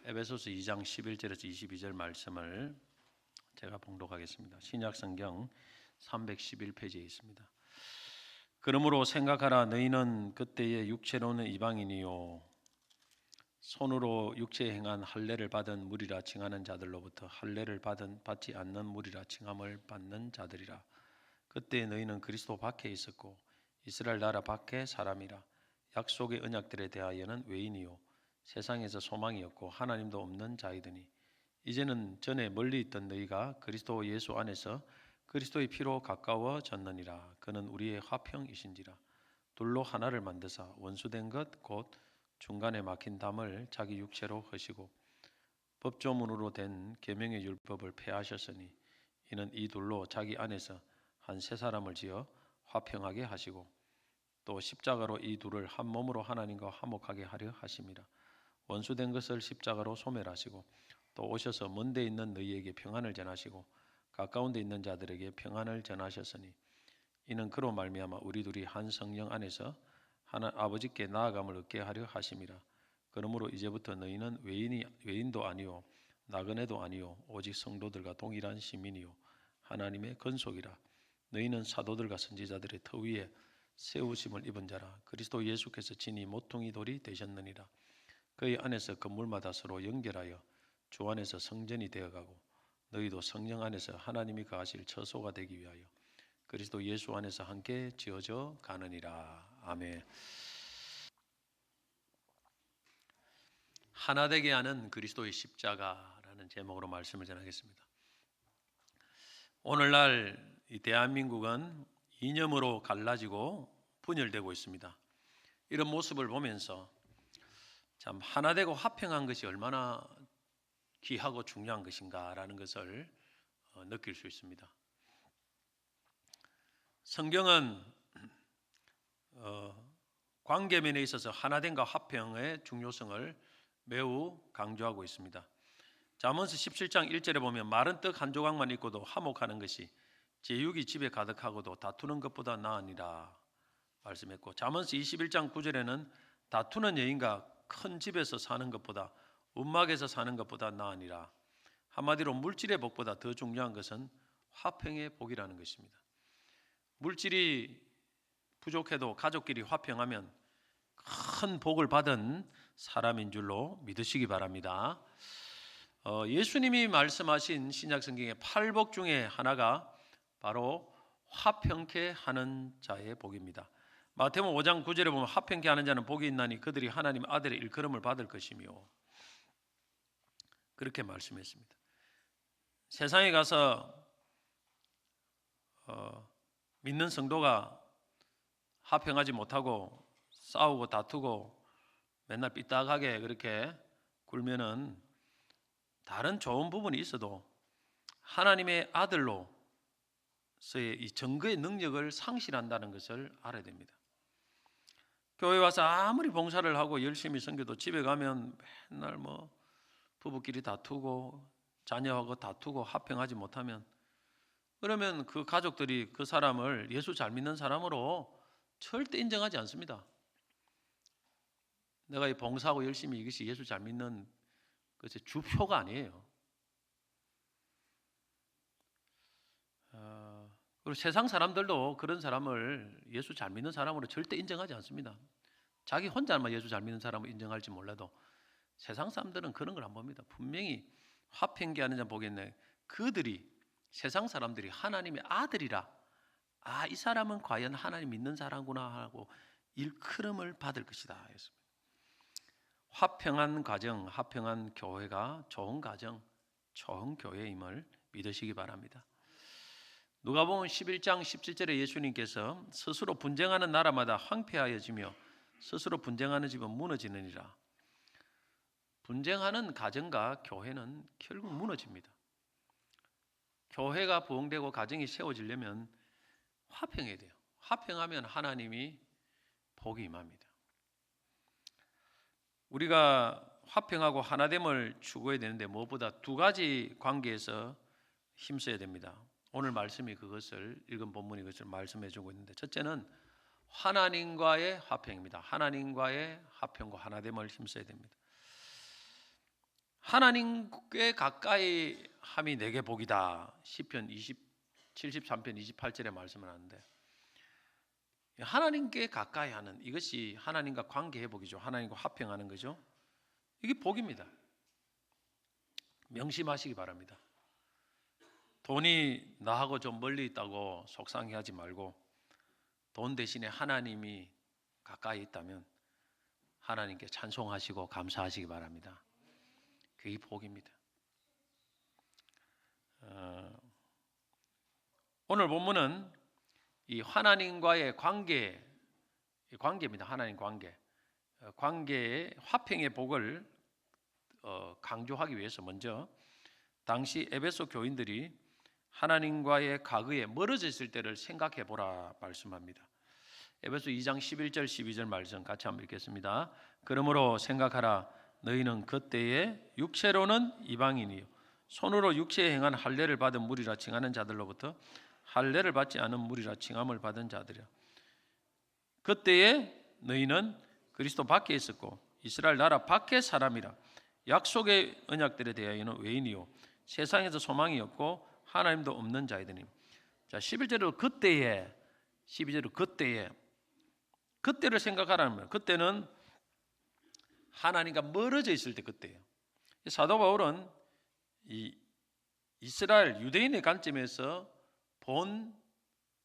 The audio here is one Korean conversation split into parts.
에베소서 2장 11절에서 22절 말씀을 제가 봉독하겠습니다. 신약성경 311페이지에 있습니다. 그러므로 생각하라. 너희는 그때의 육체로는 이방인이요 손으로 육체에 행한 할례를 받은 무리라 칭하는 자들로부터 할례를 받지 않는 무리라 칭함을 받는 자들이라. 그때 너희는 그리스도 밖에 있었고 이스라엘 나라 밖에 사람이라. 약속의 언약들에 대하여는 외인이요 세상에서 소망이었고 하나님도 없는 자이더니 이제는 전에 멀리 있던 너희가 그리스도 예수 안에서 그리스도의 피로 가까워졌느니라. 그는 우리의 화평이신지라. 둘로 하나를 만드사 원수된 것 곧 중간에 막힌 담을 자기 육체로 허시고 법조문으로 된 계명의 율법을 폐하셨으니 이는 이 둘로 자기 안에서 한 세 사람을 지어 화평하게 하시고 또 십자가로 이 둘을 한 몸으로 하나님과 화목하게 하려 하심이라. 원수된 것을 십자가로 소멸하시고 또 오셔서 먼데 있는 너희에게 평안을 전하시고 가까운 데 있는 자들에게 평안을 전하셨으니 이는 그로 말미암아 우리 둘이 한 성령 안에서 하나 아버지께 나아감을 얻게 하려 하심이라. 그러므로 이제부터 너희는 외인도 아니요 나그네도 아니요 오직 성도들과 동일한 시민이요 하나님의 건속이라. 너희는 사도들과 선지자들의 터 위에 세우심을 입은 자라. 그리스도 예수께서 친히 모퉁이 돌이 되셨느니라. 그의 안에서 건물마다 서로 연결하여 주 안에서 성전이 되어가고 너희도 성령 안에서 하나님이 거하실 처소가 되기 위하여 그리스도 예수 안에서 함께 지어져 가느니라. 아멘. 하나 되게 하는 그리스도의 십자가라는 제목으로 말씀을 전하겠습니다. 오늘날 이 대한민국은 이념으로 갈라지고 분열되고 있습니다. 이런 모습을 보면서 참 하나 되고 화평한 것이 얼마나 귀하고 중요한 것인가라는 것을 느낄 수 있습니다. 성경은 관계면에 있어서 하나됨과 화평의 중요성을 매우 강조하고 있습니다. 잠언서 17장 1절에 보면 마른 떡 한 조각만 있고도 화목하는 것이 제육이 집에 가득하고도 다투는 것보다 나으니라 말씀했고, 잠언서 21장 9절에는 다투는 여인과 큰 집에서 사는 것보다 움막에서 사는 것보다 나으니라. 한마디로 물질의 복보다 더 중요한 것은 화평의 복이라는 것입니다. 물질이 부족해도 가족끼리 화평하면 큰 복을 받은 사람인 줄로 믿으시기 바랍니다. 예수님이 말씀하신 신약성경의 8복 중에 하나가 바로 화평케 하는 자의 복입니다. 마태복음 5장 9절에 보면 화평케 하는 자는 복이 있나니 그들이 하나님 아들의 일컬음을 받을 것이며 그렇게 말씀했습니다. 세상에 가서 믿는 성도가 화평하지 못하고 싸우고 다투고 맨날 삐딱하게 그렇게 굴면은 다른 좋은 부분이 있어도 하나님의 아들로서의 이 증거의 능력을 상실한다는 것을 알아야 됩니다. 교회 와서 아무리 봉사를 하고 열심히 섬겨도 집에 가면 맨날 부부끼리 다투고 자녀하고 다투고 화평하지 못하면, 그러면 그 가족들이 그 사람을 예수 잘 믿는 사람으로 절대 인정하지 않습니다. 내가 이 봉사하고 열심히 이것이 예수 잘 믿는 것의 주표가 아니에요. 그리고 세상 사람들도 그런 사람을 예수 잘 믿는 사람으로 절대 인정하지 않습니다. 자기 혼자만 예수 잘 믿는 사람을 인정할지 몰라도 세상 사람들은 그런 걸 안 봅니다. 분명히 화평케 하는 자 보겠네. 그들이, 세상 사람들이 하나님의 아들이라, 이 사람은 과연 하나님 믿는 사람구나 하고 일컬음을 받을 것이다 했습니다. 화평한 가정, 화평한 교회가 좋은 가정, 좋은 교회임을 믿으시기 바랍니다. 누가복음 11장 17절에 예수님께서 스스로 분쟁하는 나라마다 황폐하여지며 스스로 분쟁하는 집은 무너지느니라. 분쟁하는 가정과 교회는 결국 무너집니다. 교회가 부흥되고 가정이 세워지려면 화평해야 돼요. 화평하면 하나님이 복이 임합니다. 우리가 화평하고 하나됨을 추구해야 되는데 무엇보다 두 가지 관계에서 힘써야 됩니다. 오늘 말씀이 그것을, 읽은 본문이 그것을 말씀해 주고 있는데, 첫째는 하나님과의 화평입니다. 하나님과의 화평과 하나됨을 힘써야 됩니다. 하나님께 가까이 함이 내게 복이다. 시편 73편 28절에 말씀을 하는데, 하나님께 가까이 하는 이것이 하나님과 관계 회복이죠. 하나님과 화평하는 거죠. 이게 복입니다. 명심하시기 바랍니다. 돈이 나하고 좀 멀리 있다고 속상해하지 말고, 돈 대신에 하나님이 가까이 있다면 하나님께 찬송하시고 감사하시기 바랍니다. 그게 복입니다. 오늘 본문은 이 하나님과의 관계입니다. 하나님 관계의 화평의 복을 강조하기 위해서 먼저 당시 에베소 교인들이 하나님과의 과거에 멀어져 있을 때를 생각해 보라 말씀합니다. 에베소 2장 11절 12절 말씀 같이 한번 읽겠습니다. 그러므로 생각하라. 너희는 그때에 육체로는 이방인이요 손으로 육체에 행한 할례를 받은 무리라 칭하는 자들로부터 할례를 받지 않은 무리라 칭함을 받은 자들이라. 그때에 너희는 그리스도 밖에 있었고 이스라엘 나라 밖의 사람이라. 약속의 언약들에 대하여는 외인이요 세상에서 소망이 없고 하나님도 없는 자이더니. 자, 11절로 그때에, 12절로 그때를 생각하라는 거예요. 그때는 하나님과 멀어져 있을 때 그때예요. 사도 바울은 이 이스라엘 유대인의 관점에서 본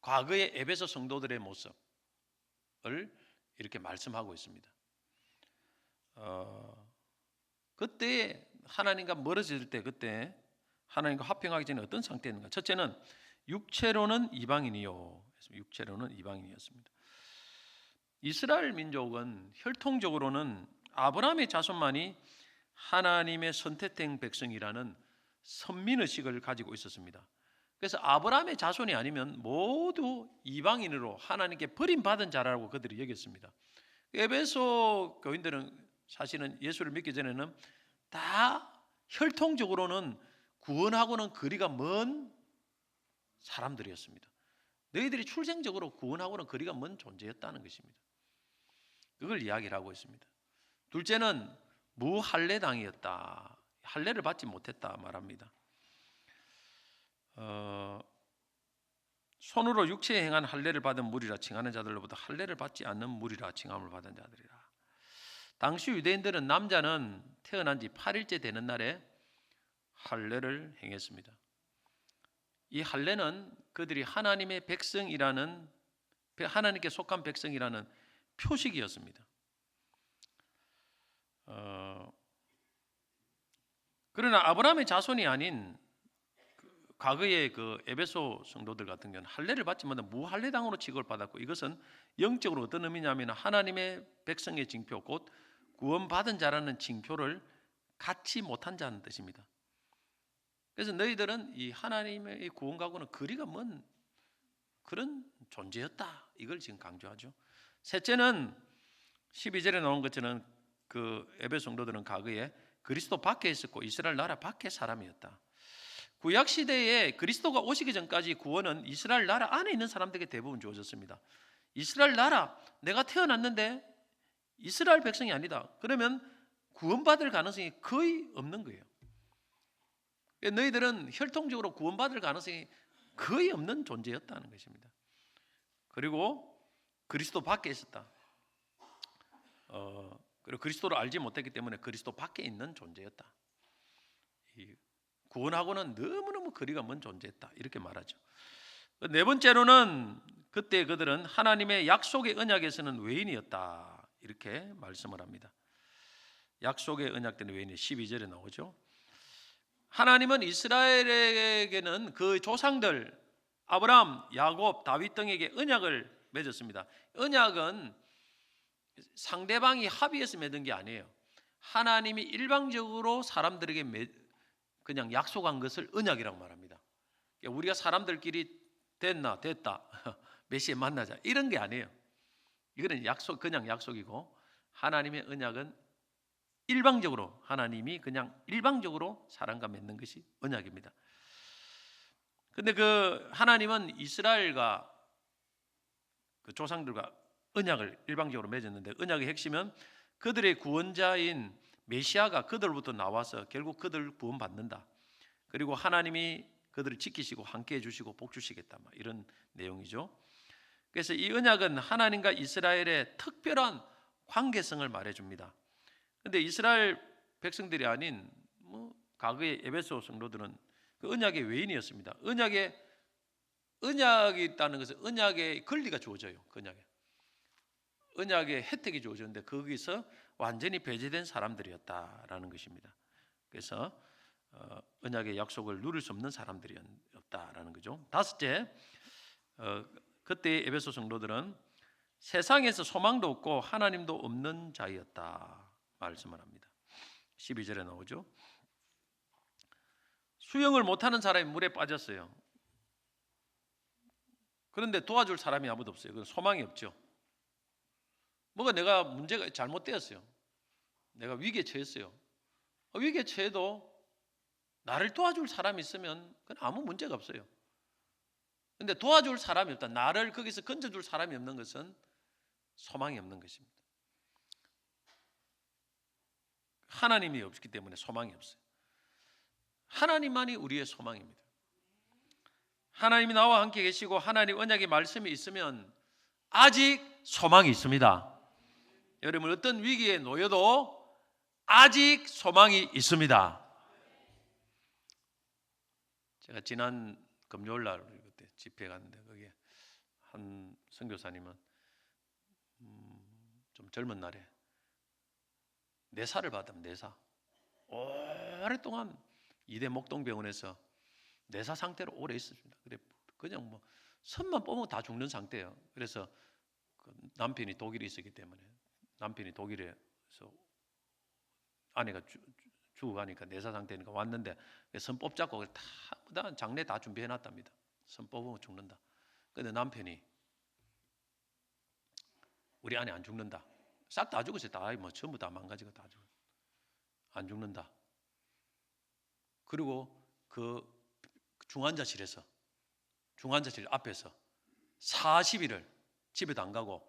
과거의 에베소 성도들의 모습을 이렇게 말씀하고 있습니다. 그때 하나님과 멀어질 때, 그때 하나님과 화평하기 전에 어떤 상태였는가? 첫째는 육체로는 이방인이요. 육체로는 이방인이었습니다. 이스라엘 민족은 혈통적으로는 아브라함의 자손만이 하나님의 선택된 백성이라는 선민의식을 가지고 있었습니다. 그래서 아브라함의 자손이 아니면 모두 이방인으로 하나님께 버림받은 자라고 그들이 여겼습니다. 에베소 교인들은 사실은 예수를 믿기 전에는 다 혈통적으로는 구원하고는 거리가 먼 사람들이었습니다. 너희들이 출생적으로 구원하고는 거리가 먼 존재였다는 것입니다. 그걸 이야기를 하고 있습니다. 둘째는 무할례당이었다. 할례를 받지 못했다 말합니다. 손으로 육체에 행한 할례를 받은 무리라 칭하는 자들로부터 할례를 받지 않는 무리라 칭함을 받은 자들이라. 당시 유대인들은 남자는 태어난 지 8일째 되는 날에 할례를 행했습니다. 이 할례는 그들이 하나님의 백성이라는, 하나님께 속한 백성이라는 표식이었습니다. 그러나 아브라함의 자손이 아닌 과거의 그 에베소 성도들 같은 경우는 할례를 받지 못한 무할례당으로 취급을 받았고, 이것은 영적으로 어떤 의미냐면 하나님의 백성의 징표, 곧 구원받은 자라는 징표를 갖지 못한 자는 뜻입니다. 그래서 너희들은 이 하나님의 구원과는 거리가 먼 그런 존재였다. 이걸 지금 강조하죠. 셋째는 12절에 나온 것처럼 그 에베소 성도들은 과거에 그리스도 밖에 있었고 이스라엘 나라 밖의 사람이었다. 구약 시대에 그리스도가 오시기 전까지 구원은 이스라엘 나라 안에 있는 사람들에게 대부분 주어졌습니다. 이스라엘 나라, 내가 태어났는데 이스라엘 백성이 아니다. 그러면 구원받을 가능성이 거의 없는 거예요. 너희들은 혈통적으로 구원받을 가능성이 거의 없는 존재였다는 것입니다. 그리고 그리스도 밖에 있었다. 그리고 그리스도를 알지 못했기 때문에 그리스도 밖에 있는 존재였다. 구원하고는 너무너무 거리가 먼 존재였다. 이렇게 말하죠. 네 번째로는 그때 그들은 하나님의 약속의 언약에서는 외인이었다. 이렇게 말씀을 합니다. 약속의 언약된 외인이 12절에 나오죠. 하나님은 이스라엘에게는 그 조상들 아브라함, 야곱, 다윗 등에게 언약을 맺었습니다. 언약은 상대방이 합의해서 맺은 게 아니에요. 하나님이 일방적으로 사람들에게 그냥 약속한 것을 언약이라고 말합니다. 우리가 사람들끼리 됐다 몇 시에 만나자 이런 게 아니에요. 이거는 약속, 그냥 약속이고, 하나님의 언약은 일방적으로, 하나님이 그냥 일방적으로 사람과 맺는 것이 언약입니다. 근데 그 하나님은 이스라엘과 그 조상들과 언약을 일방적으로 맺었는데, 언약의 핵심은 그들의 구원자인 메시아가 그들로부터 나와서 결국 그들을 구원받는다. 그리고 하나님이 그들을 지키시고 함께해 주시고 복 주시겠다. 이런 내용이죠. 그래서 이 언약은 하나님과 이스라엘의 특별한 관계성을 말해줍니다. 그런데 이스라엘 백성들이 아닌 과거의 에베소 성도들은 그 언약의 외인이었습니다. 언약이 있다는 것은 언약의 권리가 주어져요. 언약의 혜택이 주어졌는데 거기서 완전히 배제된 사람들이었다라는 것입니다. 그래서 언약의 약속을 누릴 수 없는 사람들이었다라는 거죠. 다섯째, 그때 에베소 성도들은 세상에서 소망도 없고 하나님도 없는 자였다 말씀을 합니다. 12절에 나오죠. 수영을 못하는 사람이 물에 빠졌어요. 그런데 도와줄 사람이 아무도 없어요. 그건 소망이 없죠. 내가 문제가 잘못되었어요. 내가 위기에 처했어요. 위기에 처해도 나를 도와줄 사람이 있으면 그건 아무 문제가 없어요. 그런데 도와줄 사람이 없다, 나를 거기서 건져줄 사람이 없는 것은 소망이 없는 것입니다. 하나님이 없기 때문에 소망이 없어요. 하나님만이 우리의 소망입니다. 하나님이 나와 함께 계시고 하나님 언약의 말씀이 있으면 아직 소망이 있습니다. 여러분, 어떤 위기에 놓여도 아직 소망이 있습니다. 제가 지난 금요일 날 그때 집회 갔는데 거기에 한 선교사님은 좀 젊은 날에 내사를 받으면 내사 오랫동안 이대 목동병원에서 내사 상태로 오래 있었습니다. 그냥 선만 뽑으면 다 죽는 상태예요. 그래서 남편이 독일에 있었기 때문에 남편이 독일에서 아내가 죽어가니까 내사 상태니까 왔는데 선 뽑자고 다 장례 다 준비해놨답니다. 선 뽑으면 죽는다. 근데 남편이 우리 아내 안 죽는다. 싹 다 죽었어요. 다 전부 다 망가지고 다 죽었어요. 안 죽는다. 그리고 그 중환자실 앞에서 40일을 집에도 안 가고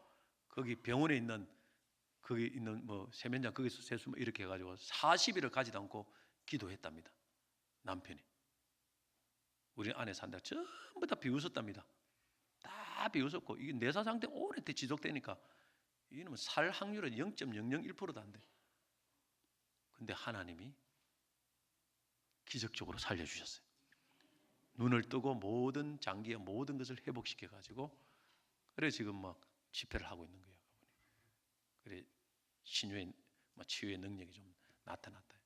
거기 병원에 있는 세면장 거기서 세수 이렇게 해가지고 40일을 가지도 않고 기도했답니다. 남편이. 우리 아내 산다 전부 다 비웃었답니다. 다 비웃었고 이게 내사 상태 오래 지속되니까 이놈은 살 확률은 0.001%도 안 돼. 근데 하나님이 기적적으로 살려주셨어요. 눈을 뜨고 모든 장기의 모든 것을 회복시켜 가지고 그래 지금 집회를 하고 있는 거예요. 그래 신유의 치유의 능력이 좀 나타났다.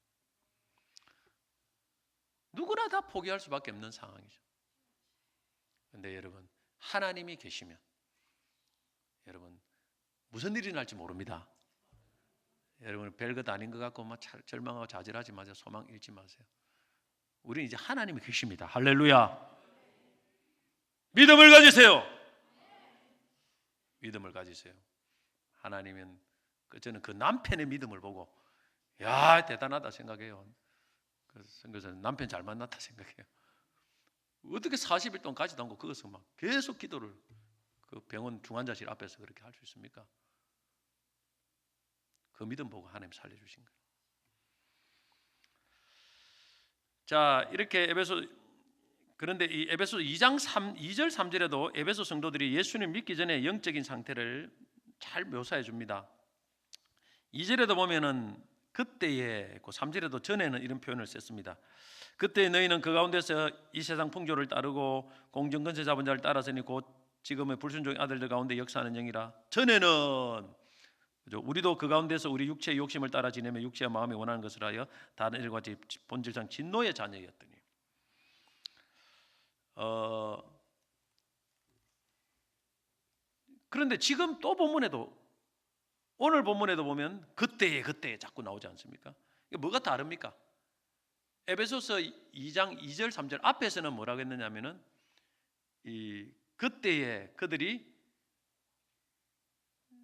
누구나 다 포기할 수밖에 없는 상황이죠. 그런데 여러분, 하나님이 계시면 여러분 무슨 일이 날지 모릅니다. 여러분 별것 아닌 것 같고 절망하고 좌절하지 마세요. 소망 잃지 마세요. 우리는 이제 하나님이 계십니다. 할렐루야. 믿음을 가지세요. 믿음을 가지세요. 하나님은 저는 그 남편의 믿음을 보고 야 대단하다 생각해요. 그래서 남편 잘 만났다 생각해요. 어떻게 40일 동안 가지도 않고 그것을 계속 기도를 그 병원 중환자실 앞에서 그렇게 할 수 있습니까? 그 믿음 보고 하나님 살려주신 거예요. 자, 이렇게 그런데 이 에베소 2장 2절 3절에도 에베소 성도들이 예수님 믿기 전에 영적인 상태를 잘 묘사해 줍니다. 2절에도 보면은 그때에, 3절에도 전에는 이런 표현을 썼습니다. 그때 너희는 그 가운데서 이 세상 풍조를 따르고 공정권세 잡은 자를 따라서니 곧 지금의 불순종의 아들들 가운데 역사하는 영이라. 전에는 우리도 그 가운데서 우리 육체의 욕심을 따라 지내며 육체와 마음이 원하는 것을 하여 다른 일과 같이 본질상 진노의 자녀였더니. 그런데 지금 또 오늘 본문에도 보면 그때에 자꾸 나오지 않습니까? 이게 뭐가 다릅니까? 에베소서 2장 2절 3절 앞에서는 뭐라고 했느냐면은 이 그때에 그들이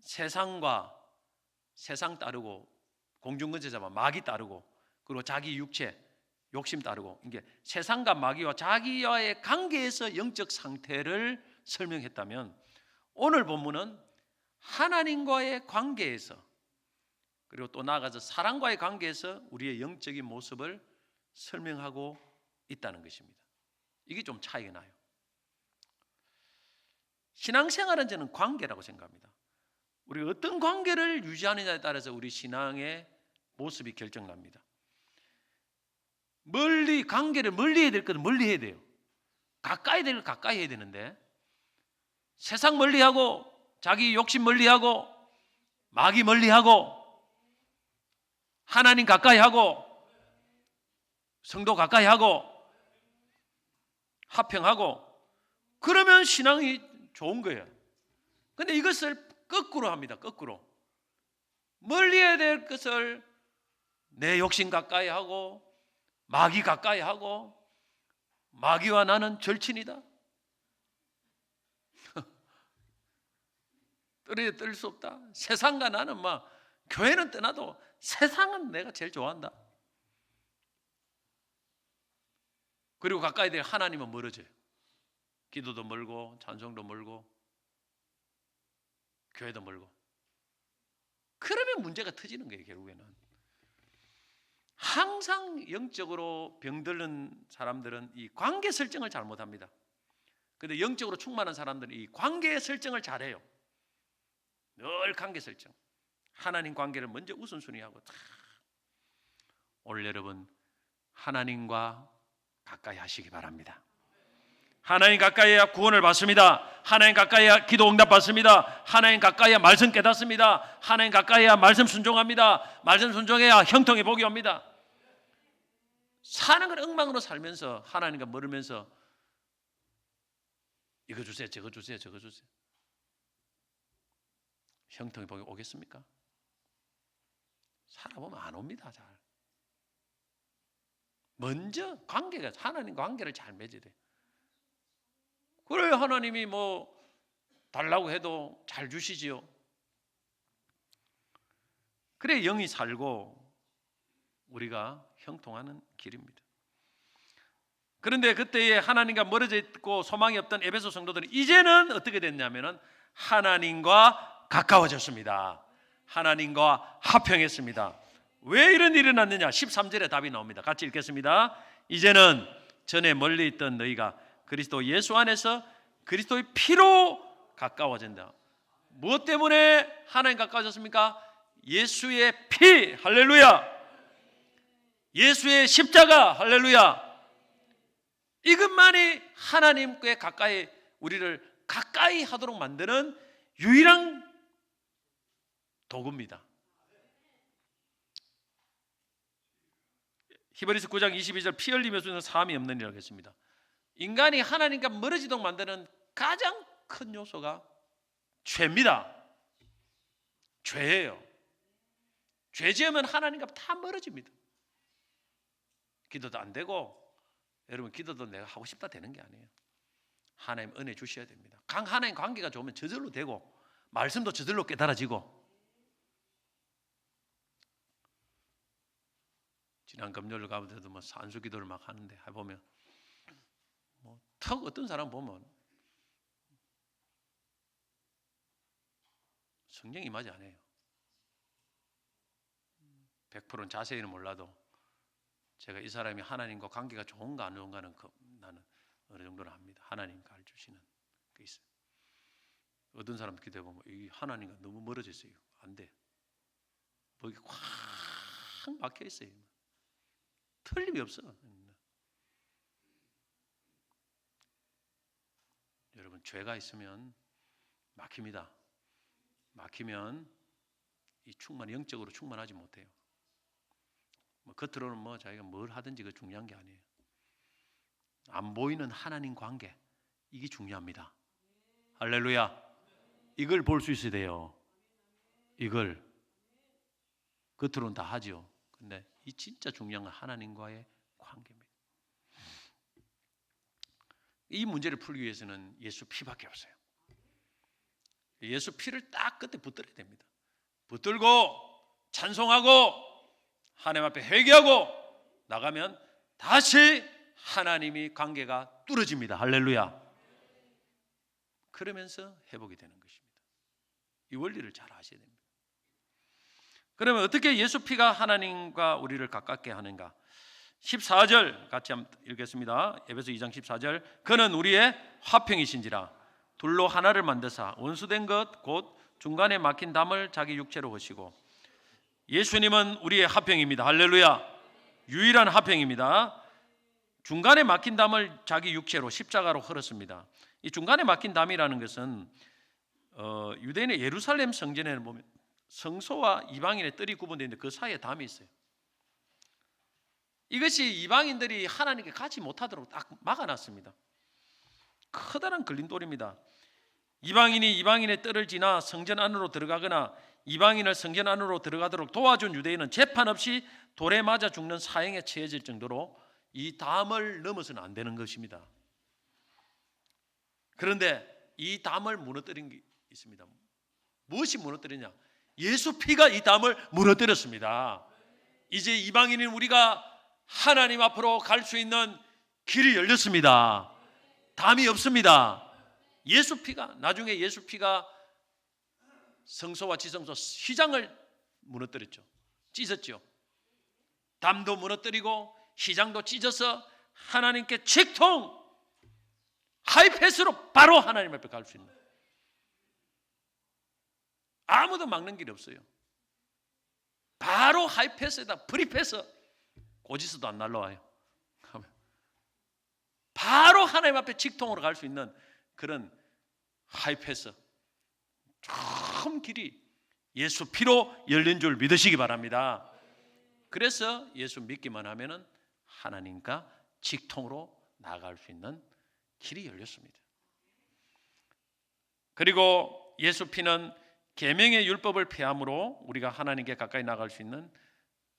세상 따르고 공중권세 잡아 마귀 따르고 그리고 자기 육체 욕심 따르고 이게 세상과 마귀와 자기와의 관계에서 영적 상태를 설명했다면 오늘 본문은 하나님과의 관계에서 그리고 또 나아가서 사랑과의 관계에서 우리의 영적인 모습을 설명하고 있다는 것입니다. 이게 좀 차이가 나요. 신앙생활은 저는 관계라고 생각합니다. 우리가 어떤 관계를 유지하느냐에 따라서 우리 신앙의 모습이 결정납니다. 관계를 멀리 해야 될 것은 멀리 해야 돼요. 가까이 될 걸 가까이 해야 되는데, 세상 멀리하고 자기 욕심 멀리하고 마귀 멀리하고 하나님 가까이 하고 성도 가까이 하고 화평하고 그러면 신앙이 좋은 거예요. 근데 이것을 거꾸로 합니다. 거꾸로 멀리 해야 될 것을 내 욕심 가까이 하고 마귀 가까이 하고 마귀와 나는 절친이다. 떨어져 뜰 수 없다. 세상과 나는 막 교회는 떠나도 세상은 내가 제일 좋아한다. 그리고 가까이 될 하나님은 멀어져요. 기도도 멀고 찬송도 멀고 교회도 멀고. 그러면 문제가 터지는 거예요. 결국에는 항상 영적으로 병들는 사람들은 이 관계 설정을 잘못합니다. 그런데 영적으로 충만한 사람들은 이 관계 설정을 잘해요. 늘 관계 설정. 하나님 관계를 먼저 우선순위하고. 오늘 여러분 하나님과 가까이 하시기 바랍니다. 하나님 가까이 해야 구원을 받습니다. 하나님 가까이 해야 기도 응답 받습니다. 하나님 가까이 해야 말씀 깨닫습니다. 하나님 가까이 해야 말씀 순종합니다. 말씀 순종해야 형통의 복이 옵니다. 사는 걸 엉망으로 살면서 하나님과 멀으면서 이거 주세요, 저거 주세요, 저거 주세요. 형통의 복이 오겠습니까? 살아보면 안 옵니다. 잘. 먼저 관계가 하나님과 관계를 잘 맺어야 돼요. 그래야 하나님이 뭐 달라고 해도 잘 주시지요. 그래 영이 살고 우리가 형통하는 길입니다. 그런데 그때에 하나님과 멀어져 있고 소망이 없던 에베소 성도들은 이제는 어떻게 됐냐면은 하나님과 가까워졌습니다. 하나님과 화평했습니다. 왜 이런 일이 일어났느냐? 13절에 답이 나옵니다. 같이 읽겠습니다. 이제는 전에 멀리 있던 너희가 그리스도 예수 안에서 그리스도의 피로 가까워진다. 무엇 때문에 하나님 가까워졌습니까? 예수의 피, 할렐루야. 예수의 십자가, 할렐루야. 이것만이 하나님께 가까이 우리를 가까이 하도록 만드는 유일한 도구입니다. 히브리서 9장 22절 피 흘리면서는 사함이 없느니라고 했습니다. 인간이 하나님과 멀어지도록 만드는 가장 큰 요소가 죄입니다. 죄예요. 죄 지으면 하나님과 다 멀어집니다. 기도도 안 되고 여러분 기도도 내가 하고 싶다 되는 게 아니에요. 하나님 은혜 주셔야 됩니다. 하나님 관계가 좋으면 저절로 되고 말씀도 저절로 깨달아지고. 지난 금요일 가운데도 뭐 산수 기도를 막 하는데 해보면 뭐 턱 어떤 사람 보면 성령 임하지 않아요. 100%는 자세히는 몰라도 제가 이 사람이 하나님과 관계가 좋은가 안 좋은가는 나는 어느 정도는 압니다. 하나님과 알주시는 게 있어요. 어떤 사람 기도해보면 이 하나님과 너무 멀어져 있어요. 안 돼. 뭐 이게 꽉 막혀 있어요. 틀림이 없어. 여러분 죄가 있으면 막힙니다. 막히면 이 영적으로 충만하지 못해요. 뭐 겉으로는 뭐 자기가 뭘 하든지 그 중요한 게 아니에요. 안 보이는 하나님 관계 이게 중요합니다. 할렐루야. 이걸 볼 수 있어야 돼요. 이걸 겉으로는 다 하죠. 근데 이 진짜 중요한 건 하나님과의 관계입니다. 이 문제를 풀기 위해서는 예수 피밖에 없어요. 예수 피를 딱 끝에 붙들어야 됩니다. 붙들고 찬송하고 하나님 앞에 회개하고 나가면 다시 하나님이 관계가 뚫어집니다. 할렐루야. 그러면서 회복이 되는 것입니다. 이 원리를 잘 아셔야 됩니다. 그러면 어떻게 예수 피가 하나님과 우리를 가깝게 하는가? 14절 같이 한번 읽겠습니다. 에베소 2장 14절. 그는 우리의 화평이신지라 둘로 하나를 만드사 원수된 것 곧 중간에 막힌 담을 자기 육체로 하시고. 예수님은 우리의 화평입니다. 할렐루야. 유일한 화평입니다. 중간에 막힌 담을 자기 육체로 십자가로 흘렀습니다. 이 중간에 막힌 담이라는 것은 유대인의 예루살렘 성전에는 보면 성소와 이방인의 뜰이 구분되어 있는데 그 사이에 담이 있어요. 이것이 이방인들이 하나님께 가지 못하도록 딱 막아놨습니다. 커다란 걸림돌입니다. 이방인이 이방인의 뜰을 지나 성전 안으로 들어가거나 이방인을 성전 안으로 들어가도록 도와준 유대인은 재판 없이 돌에 맞아 죽는 사형에 처해질 정도로 이 담을 넘어서는 안 되는 것입니다. 그런데 이 담을 무너뜨린 게 있습니다. 무엇이 무너뜨리냐? 예수 피가 이 담을 무너뜨렸습니다. 이제 이방인인 우리가 하나님 앞으로 갈 수 있는 길이 열렸습니다. 담이 없습니다. 예수 피가, 나중에 예수 피가 성소와 지성소 휘장을 무너뜨렸죠. 찢었죠. 담도 무너뜨리고 휘장도 찢어서 하나님께 직통 하이패스로 바로 하나님 앞에 갈 수 있는, 아무도 막는 길이 없어요. 바로 하이패스에다 프리패스, 고지서도 안 날라와요. 바로 하나님 앞에 직통으로 갈 수 있는 그런 하이패스, 참 길이 예수 피로 열린 줄 믿으시기 바랍니다. 그래서 예수 믿기만 하면은 하나님과 직통으로 나아갈 수 있는 길이 열렸습니다. 그리고 예수 피는 계명의 율법을 폐함으로 우리가 하나님께 가까이 나갈 수 있는,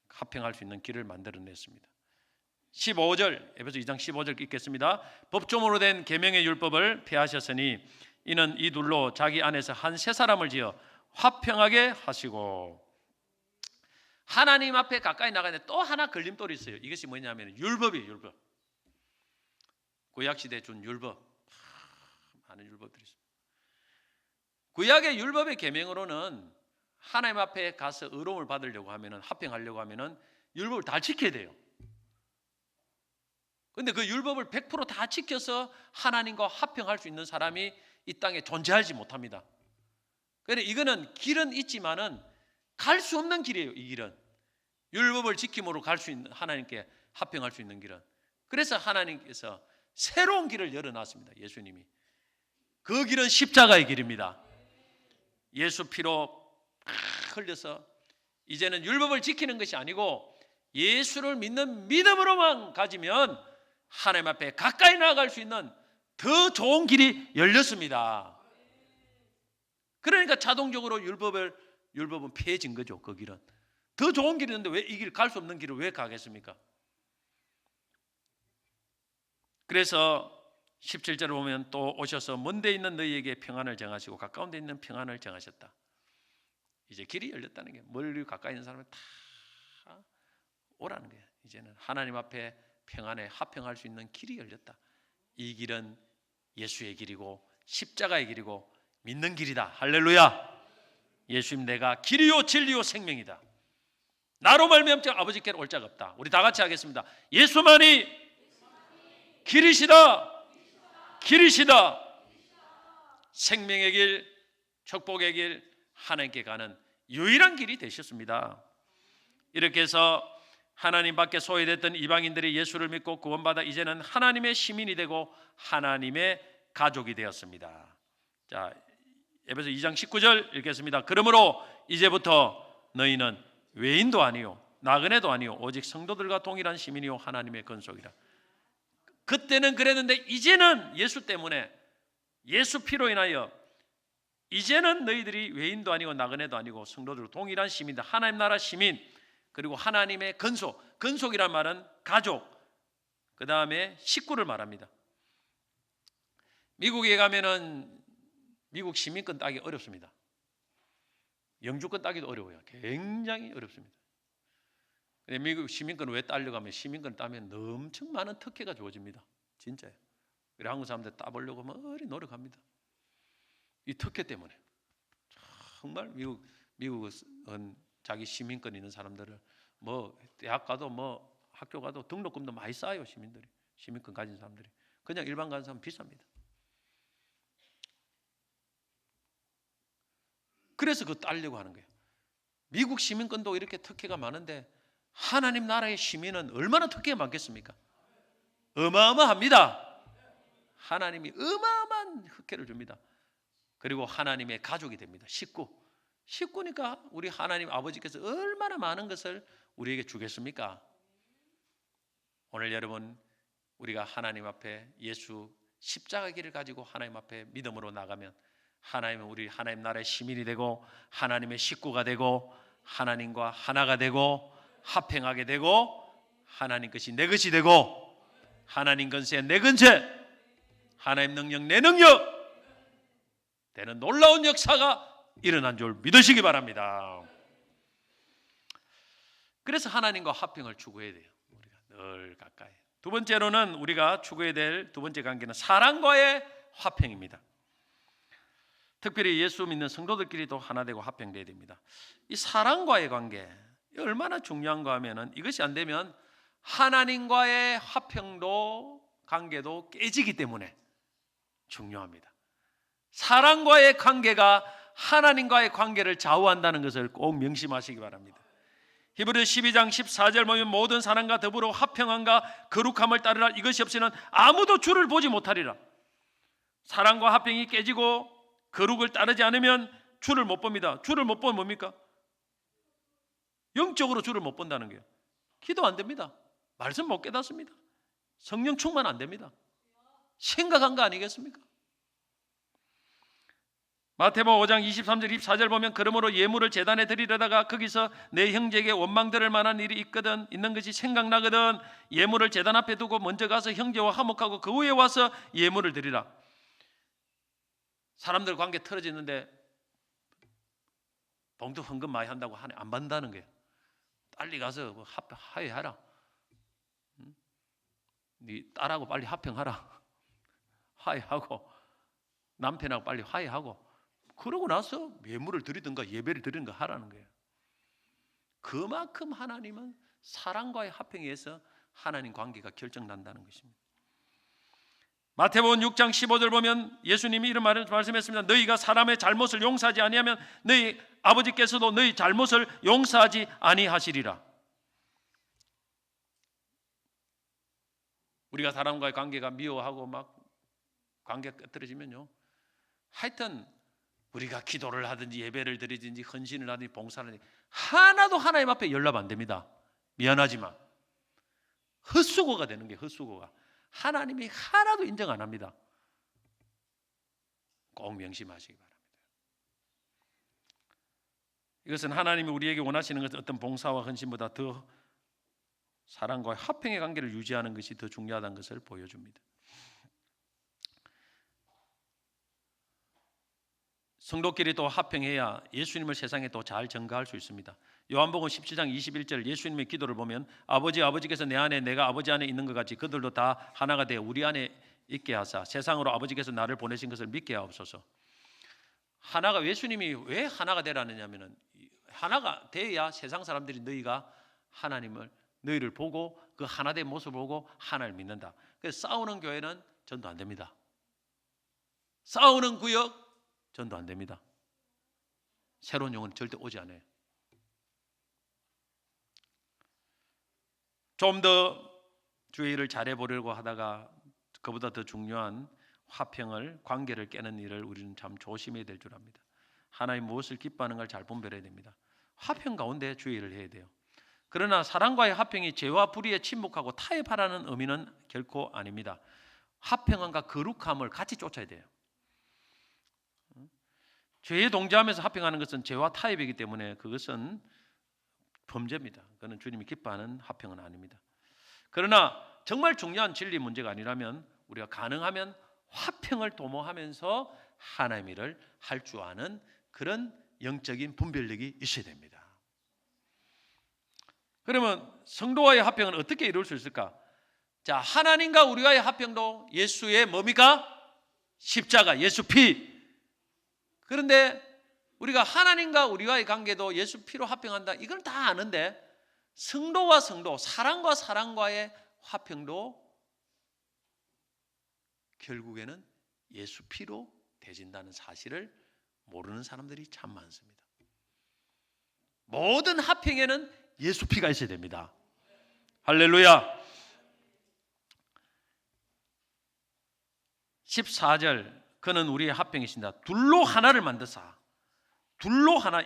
합평할 수 있는 길을 만들어냈습니다. 15절, 에베소 2장 15절 읽겠습니다. 법조문으로 된 계명의 율법을 폐하셨으니 이는 이 둘로 자기 안에서 한 세 사람을 지어 화평하게 하시고. 하나님 앞에 가까이 나가는데 또 하나 걸림돌이 있어요. 이것이 뭐냐면 율법이에요. 율법. 구약시대에 준 율법, 많은 율법들이 있습니다. 구약의 율법의 계명으로는 하나님 앞에 가서 의로움을 받으려고 하면은, 합평하려고 하면은 율법을 다 지켜야 돼요. 그런데 그 율법을 100% 다 지켜서 하나님과 합평할 수 있는 사람이 이 땅에 존재하지 못합니다. 그래서 이거는 길은 있지만은 갈 수 없는 길이에요. 이 길은 율법을 지킴으로 갈 수 있는, 하나님께 합평할 수 있는 길은. 그래서 하나님께서 새로운 길을 열어놨습니다. 예수님이. 그 길은 십자가의 길입니다. 예수 피로 흘려서 이제는 율법을 지키는 것이 아니고 예수를 믿는 믿음으로만 가지면 하나님 앞에 가까이 나아갈 수 있는 더 좋은 길이 열렸습니다. 그러니까 자동적으로 율법은 폐해진 거죠. 그 길은 더 좋은 길이 있는데 왜 이 길, 갈 수 없는 길을 왜 가겠습니까? 그래서 17절을 보면 또 오셔서 먼데 있는 너희에게 평안을 정하시고 가까운 데 있는 평안을 정하셨다. 이제 길이 열렸다는 게, 멀리 가까이 있는 사람은 다 오라는 거예요. 이제는 하나님 앞에 평안에 합평할 수 있는 길이 열렸다. 이 길은 예수의 길이고 십자가의 길이고 믿는 길이다. 할렐루야. 예수님, 내가 길이요 진리요 생명이다. 나로 말미암지 아버지께로 올 자가 없다. 우리 다 같이 하겠습니다. 예수만이 길이시다. 길이시다. 생명의 길, 축복의 길, 하나님께 가는 유일한 길이 되셨습니다. 이렇게 해서 하나님 밖에 소외됐던 이방인들이 예수를 믿고 구원받아 이제는 하나님의 시민이 되고 하나님의 가족이 되었습니다. 자, 에베소 2장 19절 읽겠습니다. 그러므로 이제부터 너희는 외인도 아니요 나그네도 아니요 오직 성도들과 동일한 시민이요 하나님의 건속이라. 그때는 그랬는데 이제는 예수 때문에, 예수 피로 인하여 이제는 너희들이 외인도 아니고 나그네도 아니고 성도들과 동일한 시민이다. 하나님 나라 시민, 그리고 하나님의 건속. 건속이란 말은 가족, 그 다음에 식구를 말합니다. 미국에 가면은 미국 시민권 따기 어렵습니다. 영주권 따기도 어려워요. 굉장히 어렵습니다. 미국 시민권을 왜 따려고 하면, 시민권을 따면 엄청 많은 특혜가 주어집니다. 진짜예요. 그래 한국 사람들 따보려고 머리 노력합니다. 이 특혜 때문에. 정말 미국은 자기 시민권 있는 사람들을 뭐 대학 가도 뭐 학교 가도 등록금도 많이 쌓아요. 시민들이, 시민권 가진 사람들이. 그냥 일반 가는 사람은 비쌉니다. 그래서 그거 따려고 하는 거예요. 미국 시민권도 이렇게 특혜가 많은데 하나님 나라의 시민은 얼마나 특혜가 많겠습니까? 어마어마합니다. 하나님이 어마어마한 특혜를 줍니다. 그리고 하나님의 가족이 됩니다. 식구니까 우리 하나님 아버지께서 얼마나 많은 것을 우리에게 주겠습니까? 오늘 여러분, 우리가 하나님 앞에 예수 십자가 길을 가지고 하나님 앞에 믿음으로 나가면 하나님은 우리 하나님 나라의 시민이 되고 하나님의 식구가 되고 하나님과 하나가 되고 합행하게 되고 하나님 것이 내 것이 되고 하나님 건세 내 건세, 하나님 능력 내 능력 되는 놀라운 역사가 일어난 줄 믿으시기 바랍니다. 그래서 하나님과 화평을 추구해야 돼요. 우리가 늘 가까이. 두 번째로는 우리가 추구해야 될 두 번째 관계는 사랑과의 화평입니다. 특별히 예수 믿는 성도들끼리도 하나 되고 화평돼야 됩니다. 이 사랑과의 관계 얼마나 중요한가 하면은 이것이 안 되면 하나님과의 화평도 관계도 깨지기 때문에 중요합니다. 사랑과의 관계가 하나님과의 관계를 좌우한다는 것을 꼭 명심하시기 바랍니다. 히브리서 12장 14절 보면 모든 사랑과 더불어 화평함과 거룩함을 따르라. 이것이 없이는 아무도 주를 보지 못하리라. 사랑과 화평이 깨지고 거룩을 따르지 않으면 주를 못 봅니다. 주를 못 보면 뭡니까? 영적으로 주를 못 본다는 거예요. 기도 안 됩니다. 말씀 못 깨닫습니다. 성령 충만 안 됩니다. 생각한 거 아니겠습니까? 마태복음 5장 23절 24절 보면 그러므로 예물을 제단에 드리려다가 거기서 내 형제에게 원망 들을 만한 일이 있는 것이 생각나거든 예물을 제단 앞에 두고 먼저 가서 형제와 화목하고 그 후에 와서 예물을 드리라. 사람들 관계 틀어지는데 봉투 헌금 많이 한다고 안 받는다는 거예요. 빨리 가서 화해하라. 네 딸하고 빨리 화평하라. 화해하고 남편하고 빨리 화해하고 그러고 나서 예물을 드리든가 예배를 드리든가 하라는 거예요. 그만큼 하나님은 사랑과의 화평에 의해서 하나님 관계가 결정난다는 것입니다. 마태복음 6장 15절 보면 예수님이 이런 말을 말씀했습니다. 너희가 사람의 잘못을 용서하지 아니하면 너희 아버지께서도 너희 잘못을 용서하지 아니하시리라. 우리가 사람과의 관계가 미워하고 막 관계가 끊어지면요, 하여튼 우리가 기도를 하든지 예배를 드리든지 헌신을 하든지 봉사를 하든지 하나도 하나님 앞에 연락 안 됩니다. 미안하지만 헛수고가 되는 게 헛수고가. 하나님이 하나도 인정 안 합니다. 꼭 명심하시기 바랍니다. 이것은 하나님이 우리에게 원하시는 것은 어떤 봉사와 헌신보다 더 사랑과 화평의 관계를 유지하는 것이 더 중요하다는 것을 보여줍니다. 성도끼리 또 화평해야 예수님을 세상에 또 잘 전가할 수 있습니다. 요한복음 17장 21절 예수님의 기도를 보면 아버지께서 내 안에 내가 아버지 안에 있는 것 같이 그들도 다 하나가 되어 우리 안에 있게 하사 세상으로 아버지께서 나를 보내신 것을 믿게 하옵소서. 하나가 예수님이 왜 하나가 되라느냐면은 하나가 돼야 세상 사람들이 너희가 하나님을 너희를 보고 그 하나된 모습을 보고 하나를 믿는다. 그래서 싸우는 교회는 전도 안 됩니다. 싸우는 구역 전도 안 됩니다. 새로운 영은 절대 오지 않아요. 좀 더 주의 일을 잘해보려고 하다가 그보다 더 중요한 화평을 관계를 깨는 일을 우리는 참 조심해야 될 줄 압니다. 하나님 무엇을 기뻐하는 걸 잘 분별해야 됩니다. 화평 가운데 주의 일을 해야 돼요. 그러나 사랑과의 화평이 죄와 불의에 침묵하고 타협하라는 의미는 결코 아닙니다. 화평함과 거룩함을 같이 쫓아야 돼요. 죄에 동조하면서 화평하는 것은 죄와 타협이기 때문에 그것은 범죄입니다. 그건 주님이 기뻐하는 화평은 아닙니다. 그러나 정말 중요한 진리 문제가 아니라면 우리가 가능하면 화평을 도모하면서 하나님의 일을 할 줄 아는 그런 영적인 분별력이 있어야 됩니다. 그러면 성도와의 화평은 어떻게 이룰 수 있을까? 자, 하나님과 우리와의 화평도 예수의 뭡니까? 십자가, 예수 피. 그런데 우리가 하나님과 우리와의 관계도 예수 피로 합평한다. 이걸 다 아는데 성도와 성도, 사랑과 사랑과의 화평도 결국에는 예수 피로 되진다는 사실을 모르는 사람들이 참 많습니다. 모든 합평에는 예수 피가 있어야 됩니다. 할렐루야. 14절 그는 우리의 합평이신다. 둘로 하나를 만드사. 둘로 하나.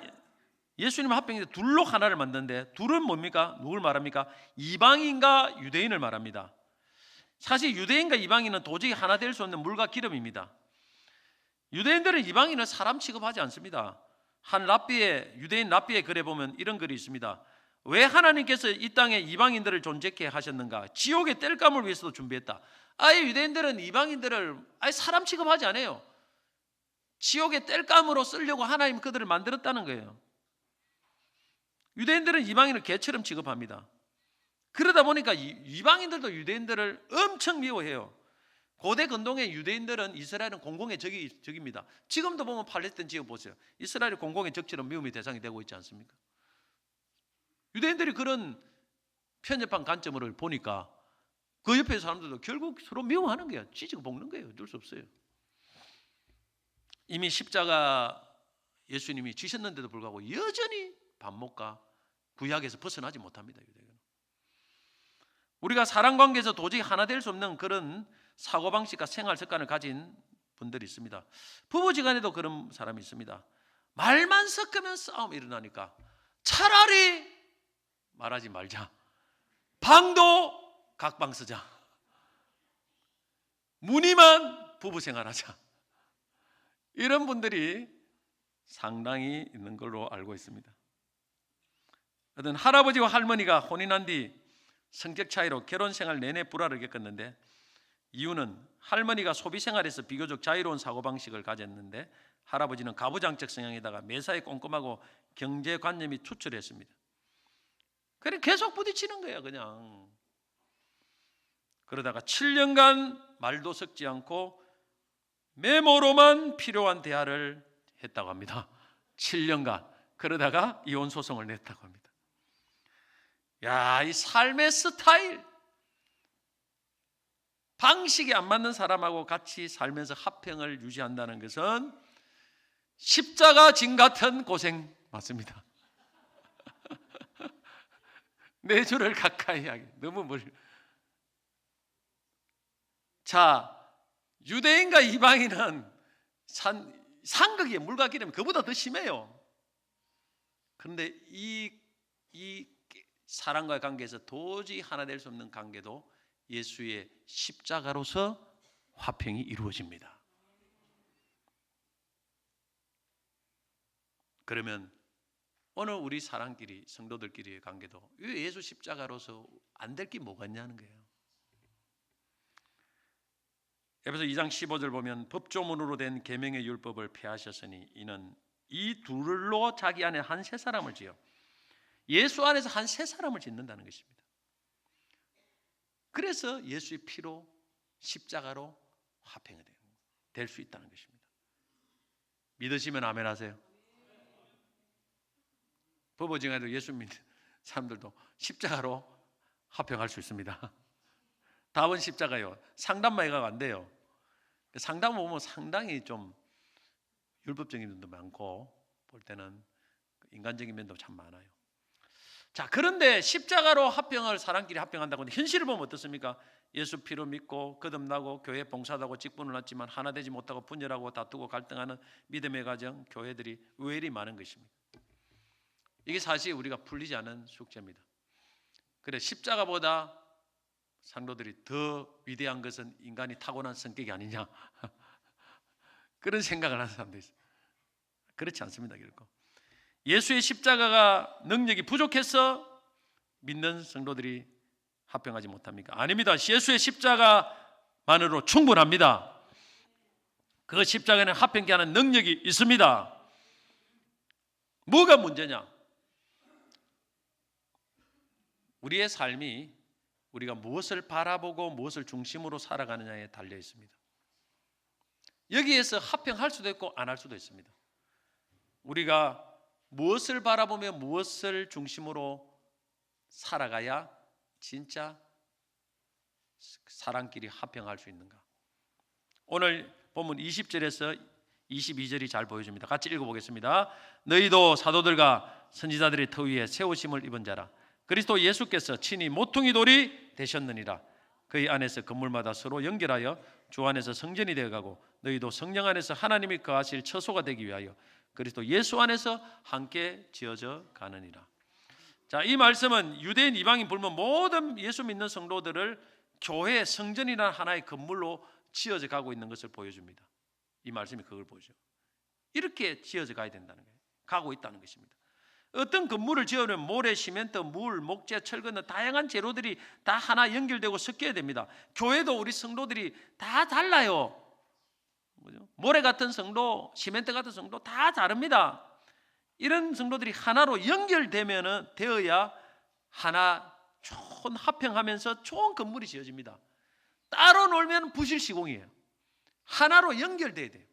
예수님 합평인데 둘로 하나를 만드는데 둘은 뭡니까? 누굴 말합니까? 이방인과 유대인을 말합니다. 사실 유대인과 이방인은 도저히 하나 될 수 없는 물과 기름입니다. 유대인들은 이방인을 사람 취급하지 않습니다. 한 랍비의 유대인 랍비의 글에 보면 이런 글이 있습니다. 왜 하나님께서 이 땅에 이방인들을 존재케 하셨는가? 지옥의 땔감을 위해서도 준비했다. 아예 유대인들은 이방인들을 아예 사람 취급하지 않아요. 지옥의 땔감으로 쓰려고 하나님 그들을 만들었다는 거예요. 유대인들은 이방인을 개처럼 취급합니다. 그러다 보니까 이방인들도 유대인들을 엄청 미워해요. 고대 근동의 유대인들은 이스라엘은 공공의 적입니다. 지금도 보면 팔레스타인 지역 보세요. 이스라엘이 공공의 적처럼 미움의 대상이 되고 있지 않습니까? 유대인들이 그런 편협한 관점을 보니까 그 옆에 사람들도 결국 서로 미워하는 거야. 찢어 먹는 거예요. 어쩔 수 없어요. 이미 십자가 예수님이 지셨는데도 불구하고 여전히 반목과 구약에서 벗어나지 못합니다. 유대인은. 우리가 사랑관계에서 도저히 하나 될 수 없는 그런 사고방식과 생활 습관을 가진 분들이 있습니다. 부부지간에도 그런 사람이 있습니다. 말만 섞으면 싸움이 일어나니까 차라리 말하지 말자. 방도 각방 쓰자. 무늬만 부부 생활하자. 이런 분들이 상당히 있는 걸로 알고 있습니다. 어떤 할아버지와 할머니가 혼인한 뒤 성격 차이로 결혼 생활 내내 불화를 겪었는데 이유는 할머니가 소비 생활에서 비교적 자유로운 사고방식을 가졌는데 할아버지는 가부장적 성향에다가 매사에 꼼꼼하고 경제관념이 투철했습니다. 그래 계속 부딪히는 거예요. 그냥. 그러다가 7년간 말도 섞지 않고 메모로만 필요한 대화를 했다고 합니다. 7년간. 그러다가 이혼 소송을 냈다고 합니다. 야, 이 삶의 스타일, 방식이 안 맞는 사람하고 같이 살면서 합평을 유지한다는 것은 십자가 진 같은 고생 맞습니다. 내 주를 가까이 하기 너무 멀리. 자, 유대인과 이방인은 상극이에요. 물과 기름이 그보다 더 심해요. 그런데 이 사랑과의 관계에서 도저히 하나 될 수 없는 관계도 예수의 십자가로서 화평이 이루어집니다. 그러면 오늘 우리 사람끼리 성도들끼리의 관계도 예수 십자가로서 안 될 게 뭐가 있냐는 거예요. 에베소 2장 15절 보면 법조문으로 된 계명의 율법을 폐하셨으니 이는 이 둘로 자기 안에 한 새 사람을 지어 예수 안에서 한 새 사람을 짓는다는 것입니다. 그래서 예수의 피로 십자가로 화평이 될 수 있다는 것입니다. 믿으시면 아멘 하세요. 부부지간에도 예수 믿는 사람들도 십자가로 화평할 수 있습니다. 답은 십자가요. 상담만 해가 안 돼요. 상담 보면 상당히 좀 율법적인 면도 많고 볼 때는 인간적인 면도 참 많아요. 자, 그런데 십자가로 합평을 사람끼리 합평한다고 하는데 현실을 보면 어떻습니까? 예수 피로 믿고 거듭나고 교회 봉사하고 직분을 했지만 하나 되지 못하고 분열하고 다투고 갈등하는 믿음의 가정, 교회들이 왜 이리 많은 것입니까? 이게 사실 우리가 풀리지 않은 숙제입니다. 그래, 십자가보다 상도들이 더 위대한 것은 인간이 타고난 성격이 아니냐 그런 생각을 하는 사람도 있어요. 그렇지 않습니다. 결코 예수의 십자가가 능력이 부족해서 믿는 성도들이 합평하지 못합니까? 아닙니다. 예수의 십자가만으로 충분합니다. 그 십자가는 합평케 하는 능력이 있습니다. 뭐가 문제냐? 우리의 삶이 우리가 무엇을 바라보고 무엇을 중심으로 살아가느냐에 달려 있습니다. 여기에서 합평할 수도 있고 안 할 수도 있습니다. 우리가 무엇을 바라보며 무엇을 중심으로 살아가야 진짜 사람끼리 화평할 수 있는가? 오늘 본문 20절에서 22절이 잘 보여줍니다. 같이 읽어보겠습니다. 너희도 사도들과 선지자들의 터 위에 세우심을 입은 자라. 그리스도 예수께서 친히 모퉁이 돌이 되셨느니라. 그의 안에서 건물마다 서로 연결하여 주 안에서 성전이 되어가고 너희도 성령 안에서 하나님이 거하실 처소가 되기 위하여 그리스도 예수 안에서 함께 지어져 가느니라. 자, 이 말씀은 유대인 이방인 불문 모든 예수 믿는 성도들을 교회 성전이라는 하나의 건물로 지어져 가고 있는 것을 보여줍니다. 이 말씀이 그걸 보죠. 이렇게 지어져 가야 된다는 거예요. 가고 있다는 것입니다. 어떤 건물을 지으려면 모래, 시멘트, 물, 목재, 철근 등 다양한 재료들이 다 하나 연결되고 섞여야 됩니다. 교회도 우리 성도들이 다 달라요. 모래 같은 성도, 시멘트 같은 성도 다 다릅니다. 이런 성도들이 하나로 되어야 하나 좋은 합평하면서 좋은 건물이 지어집니다. 따로 놀면 부실 시공이에요. 하나로 연결돼야 돼요.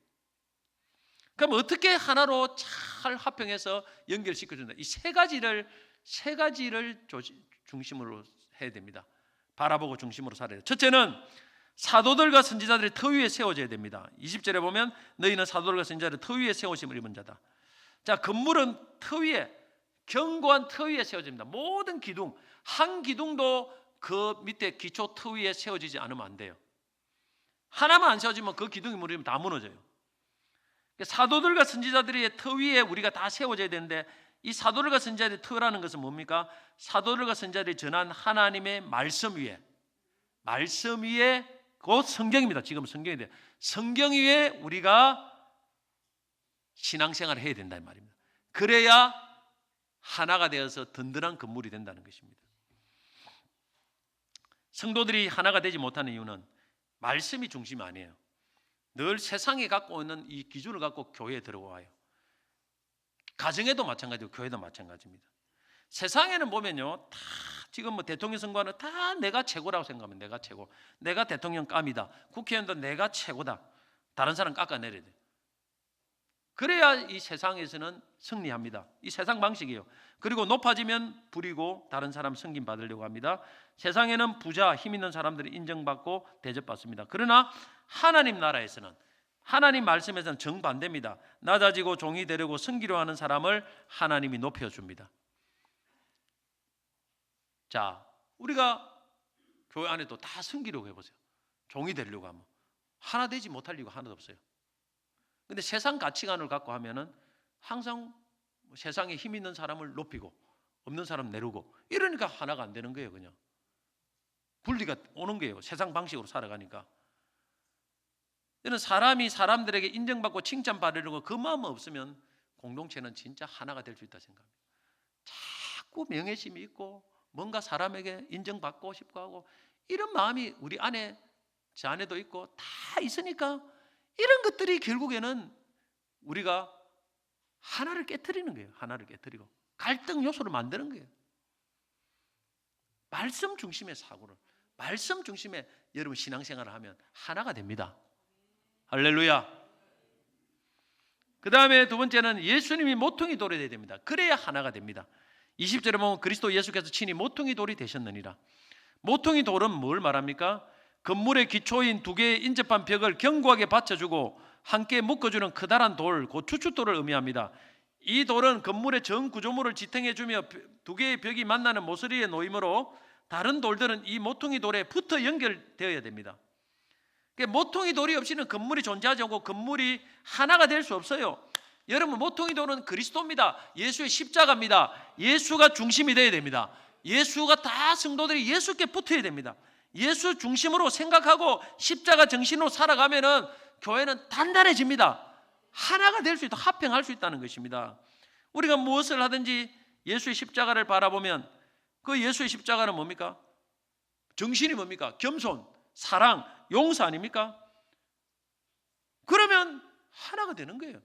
그럼 어떻게 하나로 잘 합평해서 연결시켜준다? 이 세 가지를 중심으로 해야 됩니다. 바라보고 중심으로 살아야 돼요. 첫째는 사도들과 선지자들의 터 위에 세워져야 됩니다. 20절에 보면 너희는 사도들과 선지자들의 터 위에 세우심을 입은 자다. 자, 건물은 터 위에, 견고한 터 위에 세워집니다. 모든 기둥, 한 기둥도 그 밑에 기초 터 위에 세워지지 않으면 안 돼요. 하나만 안 세워지면 그 기둥이 무너지면 다 무너져요. 사도들과 선지자들의 터 위에 우리가 다 세워져야 되는데, 이 사도들과 선지자들의 터라는 것은 뭡니까? 사도들과 선지자들이 전한 하나님의 말씀 위에 곧 성경입니다. 지금 성경인데 성경 위에 우리가 신앙생활을 해야 된다는 말입니다. 그래야 하나가 되어서 든든한 건물이 된다는 것입니다. 성도들이 하나가 되지 못하는 이유는 말씀이 중심이 아니에요. 늘 세상이 갖고 있는 이 기준을 갖고 교회에 들어와요. 가정에도 마찬가지고 교회도 마찬가지입니다. 세상에는 보면요, 다 지금 대통령 선거는 다 내가 최고라고 생각하면 내가 최고, 내가 대통령 감이다, 국회의원도 내가 최고다, 다른 사람 깎아내려야 돼. 그래야 이 세상에서는 승리합니다. 이 세상 방식이에요. 그리고 높아지면 부리고 다른 사람 승진 받으려고 합니다. 세상에는 부자, 힘 있는 사람들이 인정받고 대접받습니다. 그러나 하나님 나라에서는, 하나님 말씀에서는 정반대입니다. 낮아지고 종이 되려고 승기로 하는 사람을 하나님이 높여줍니다. 자, 우리가 교회 안에도 다 승기려고 해보세요. 종이 되려고 하면 하나 되지 못할 이유가 하나도 없어요. 근데 세상 가치관을 갖고 하면은 항상 세상에 힘 있는 사람을 높이고 없는 사람 내리고 이러니까 하나가 안 되는 거예요. 그냥 분리가 오는 거예요. 세상 방식으로 살아가니까. 저는 사람이 사람들에게 인정받고 칭찬받으려고 그 마음 없으면 공동체는 진짜 하나가 될 수 있다 생각합니다. 자꾸 명예심이 있고 뭔가 사람에게 인정받고 싶고 하고 이런 마음이 우리 안에, 제 안에도 있고 다 있으니까 이런 것들이 결국에는 우리가 하나를 깨트리는 거예요. 하나를 깨트리고 갈등 요소를 만드는 거예요. 말씀 중심의 사고를, 말씀 중심의 여러분 신앙생활을 하면 하나가 됩니다. 할렐루야. 그 다음에 두 번째는 예수님이 모퉁이 돌이 되어야 됩니다. 그래야 하나가 됩니다. 20절에 보면 그리스도 예수께서 친히 모퉁이 돌이 되셨느니라. 모퉁이 돌은 뭘 말합니까? 건물의 기초인 두 개의 인접한 벽을 견고하게 받쳐주고 함께 묶어주는 커다란 돌, 곧 추춧돌을 의미합니다. 이 돌은 건물의 전 구조물을 지탱해주며 두 개의 벽이 만나는 모서리에 놓이므로 다른 돌들은 이 모퉁이 돌에 붙어 연결되어야 됩니다. 모퉁이 돌이 없이는 건물이 존재하지 않고 건물이 하나가 될 수 없어요. 여러분, 모퉁이 돌은 그리스도입니다. 예수의 십자가입니다. 예수가 중심이 되어야 됩니다. 예수가 다 성도들이 예수께 붙어야 됩니다. 예수 중심으로 생각하고 십자가 정신으로 살아가면은 교회는 단단해집니다. 하나가 될 수 있다, 합평할 수 있다는 것입니다. 우리가 무엇을 하든지 예수의 십자가를 바라보면 그 예수의 십자가는 뭡니까? 정신이 뭡니까? 겸손, 사랑, 용서 아닙니까? 그러면 하나가 되는 거예요.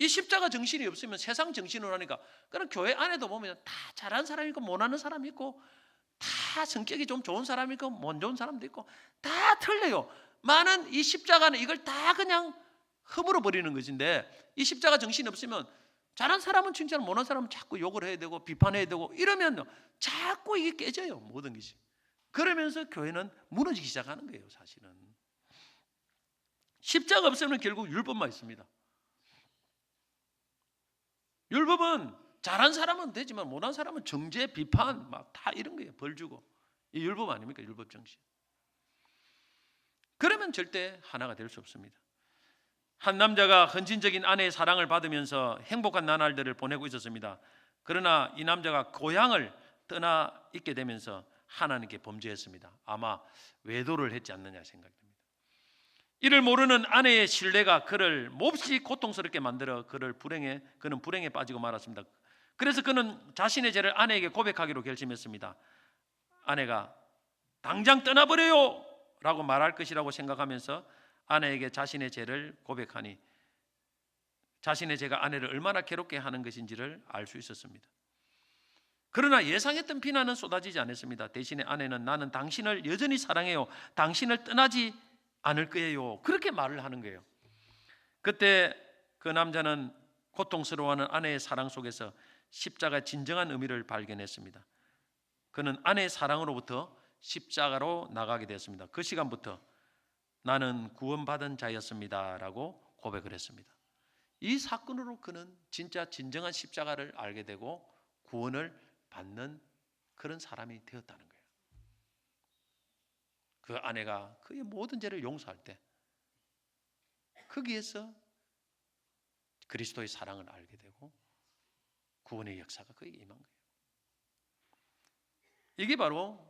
이 십자가 정신이 없으면 세상 정신으로 하니까, 그럼 교회 안에도 보면 다 잘하는 사람이 있고 못하는 사람이 있고 다 성격이 좀 좋은 사람이 있고 못 좋은 사람도 있고 다 틀려요. 많은 이 십자가는 이걸 다 그냥 허물어 버리는 것인데, 이 십자가 정신이 없으면 잘한 사람은 칭찬, 못한 사람은 자꾸 욕을 해야 되고 비판해야 되고 이러면 자꾸 이게 깨져요, 모든 것이. 그러면서 교회는 무너지기 시작하는 거예요. 사실은 십자가 없으면 결국 율법만 있습니다. 율법은 잘한 사람은 되지만 못한 사람은 정죄, 비판 막 다 이런 거예요. 벌 주고. 이 율법 아닙니까? 율법 정신. 그러면 절대 하나가 될 수 없습니다. 한 남자가 헌신적인 아내의 사랑을 받으면서 행복한 나날들을 보내고 있었습니다. 그러나 이 남자가 고향을 떠나 있게 되면서 하나님께 범죄했습니다. 아마 외도를 했지 않느냐 생각됩니다. 이를 모르는 아내의 신뢰가 그를 몹시 고통스럽게 만들어 그는 불행에 빠지고 말았습니다. 그래서 그는 자신의 죄를 아내에게 고백하기로 결심했습니다. 아내가 당장 떠나버려요 라고 말할 것이라고 생각하면서 아내에게 자신의 죄를 고백하니 자신의 죄가 아내를 얼마나 괴롭게 하는 것인지를 알 수 있었습니다. 그러나 예상했던 비난은 쏟아지지 않았습니다. 대신에 아내는 나는 당신을 여전히 사랑해요. 당신을 떠나지 않을 거예요. 그렇게 말을 하는 거예요. 그때 그 남자는 고통스러워하는 아내의 사랑 속에서 십자가의 진정한 의미를 발견했습니다. 그는 아내의 사랑으로부터 십자가로 나가게 되었습니다. 그 시간부터 나는 구원받은 자였습니다 라고 고백을 했습니다. 이 사건으로 그는 진정한 십자가를 알게 되고 구원을 받는 그런 사람이 되었다는 거예요. 그 아내가 그의 모든 죄를 용서할 때 거기에서 그리스도의 사랑을 알게 되고 구원의 역사가 그에게 임한 거예요. 이게 바로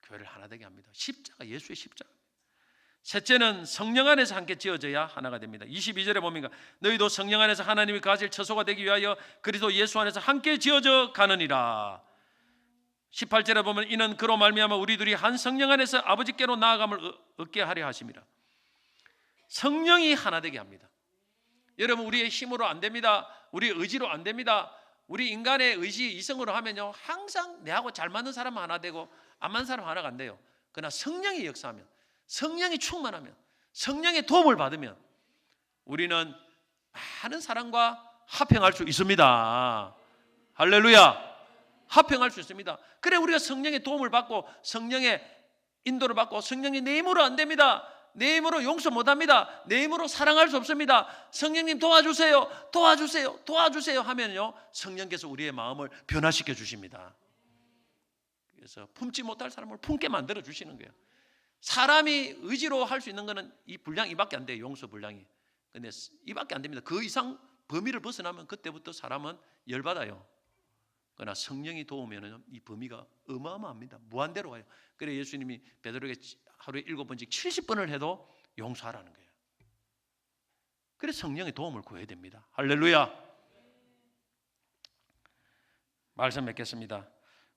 교회를 하나 되게 합니다. 십자가, 예수의 십자가. 셋째는 성령 안에서 함께 지어져야 하나가 됩니다. 22절에 보면 너희도 성령 안에서 하나님이 가질 처소가 되기 위하여 그리스도 예수 안에서 함께 지어져 가느니라. 18절에 보면 이는 그로 말미암아 우리들이 한 성령 안에서 아버지께로 나아감을 얻게 하려 하심이라. 성령이 하나 되게 합니다. 여러분, 우리의 힘으로 안 됩니다. 우리 의지로 안 됩니다. 우리 인간의 의지 이성으로 하면요 항상 내하고 잘 맞는 사람은 하나 되고 안 맞는 사람은 하나가 안 돼요. 그러나 성령이 역사하면, 성령이 충만하면, 성령의 도움을 받으면 우리는 많은 사람과 합행할 수 있습니다. 할렐루야. 합행할 수 있습니다. 그래 우리가 성령의 도움을 받고 성령의 인도를 받고 성령이 내 힘으로 안 됩니다. 내 힘으로 용서 못합니다. 내 힘으로 사랑할 수 없습니다. 성령님 도와주세요. 도와주세요. 도와주세요 하면요 성령께서 우리의 마음을 변화시켜 주십니다. 그래서 품지 못할 사람을 품게 만들어 주시는 거예요. 사람이 의지로 할 수 있는 거는 이 분량 이밖에 안 돼요. 용서 분량이. 근데 이밖에 안 됩니다. 그 이상 범위를 벗어나면 그때부터 사람은 열받아요. 그러나 성령이 도우면 이 범위가 어마어마합니다. 무한대로 와요. 그래 예수님이 베드로에게 하루에 7번씩 70번을 해도 용서하라는 거예요. 그래서 성령의 도움을 구해야 됩니다. 할렐루야. 말씀 맺겠습니다.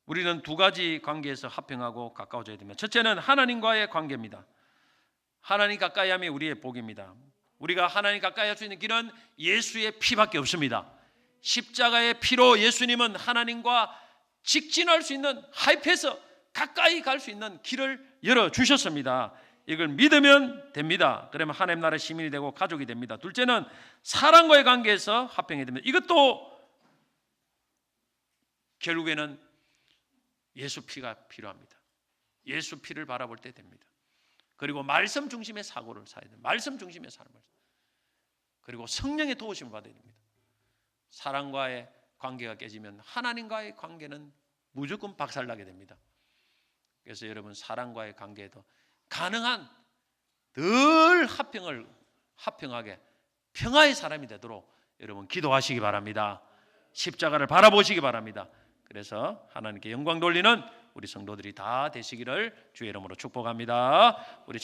우리는 두 가지 관계에서 합평하고 가까워져야 됩니다. 첫째는 하나님과의 관계입니다. 하나님 가까이 함이 우리의 복입니다. 우리가 하나님 가까이 할 수 있는 길은 예수의 피밖에 없습니다. 십자가의 피로 예수님은 하나님과 직진할 수 있는 하이패스, 가까이 갈 수 있는 길을 열어주셨습니다. 이걸 믿으면 됩니다. 그러면 하나님 나라의 시민이 되고 가족이 됩니다. 둘째는 사랑과의 관계에서 합평해야 됩니다. 이것도 결국에는 예수 피가 필요합니다. 예수 피를 바라볼 때 됩니다. 그리고 말씀 중심의 사고를 사야 됩니다. 말씀 중심의 삶을. 그리고 성령의 도우심을 받아야 됩니다. 사랑과의 관계가 깨지면 하나님과의 관계는 무조건 박살나게 됩니다. 그래서 여러분 사랑과의 관계에도 가능한 늘 합평하게 평화의 사람이 되도록 여러분 기도하시기 바랍니다. 십자가를 바라보시기 바랍니다. 그래서 하나님께 영광 돌리는 우리 성도들이 다 되시기를 주의 이름으로 축복합니다. 우리